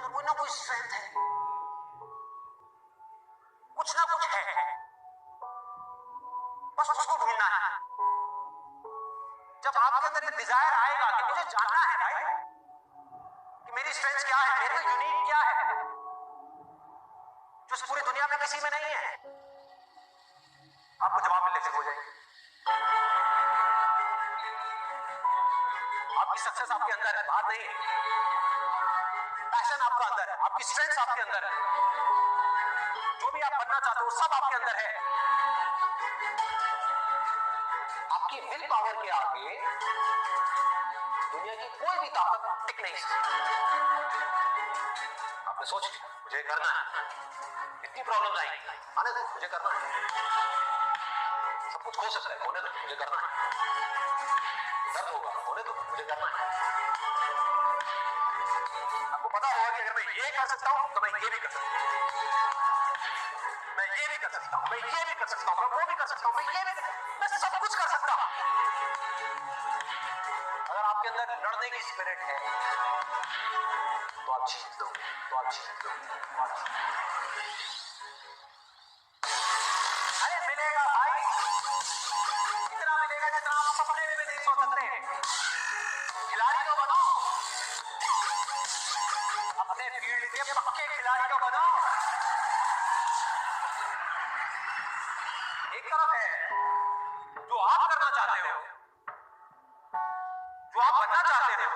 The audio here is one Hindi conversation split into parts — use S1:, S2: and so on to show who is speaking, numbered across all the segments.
S1: अंदर कोई ना कोई स्ट्रेंथ है, कुछ ना कुछ है, बस उसको ढूंढना है। जब आपके अंदर एक डिजायर आएगा कि मुझे जानना है भाई कि मेरी स्ट्रेंथ क्या है, मेरे में यूनिक क्या है जो इस पूरी दुनिया में किसी में नहीं है, आपको जवाब मिलने से हो जाएगी। आपकी सक्सेस आपके अंदर है, बात नहीं है। पैशन आपका अंदर है, आपकी स्ट्रेंथ आपके अंदर है, जो भी आप बनना चाहते हो सब आपके अंदर है। आपकी विल पावर के आगे दुनिया की कोई भी ताकत टिक नहीं सकती। आपने सोच लिया मुझे करना है, इतनी प्रॉब्लम आएगी, आने दो, मुझे करना है, सब कुछ हो सकता है, होने दो, मुझे करना है, दर्द होगा, होने दो, मुझे करना है। आपको पता होगा कि अगर मैं ये कर सकता हूं तो मैं ये भी कर सकता हूं, मैं ये भी कर सकता हूं, मैं ये भी कर सकता हूं, मैं वो भी कर सकता हूं, मैं ये भी मैं सब कुछ कर सकता हूं। अगर आपके अंदर लड़ने की स्पिरिट है तो आप जीत दो, तो आप जीत दो। अरे मिलेगा भाई, इतना मिलेगा जितना आप सपने में भी नहीं सोच सकते। खिलाड़ी तो बनो, अपने फील्ड के पक्के खिलाड़ी तो बनो। एक तरफ है जो आप करना चाहते हो, जो आप बनना चाहते हो,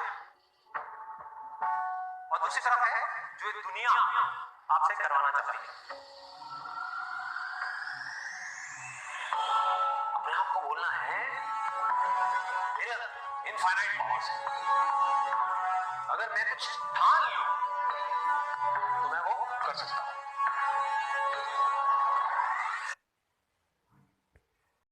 S1: और दूसरी तरफ है जो दुनिया आपसे करवाना चाहती है। अपने आप को बोलना है मेरे इनफाइनाइट पावर्स है, अगर मैं कुछ ठान लूं तो मैं वो कर सकता हूं।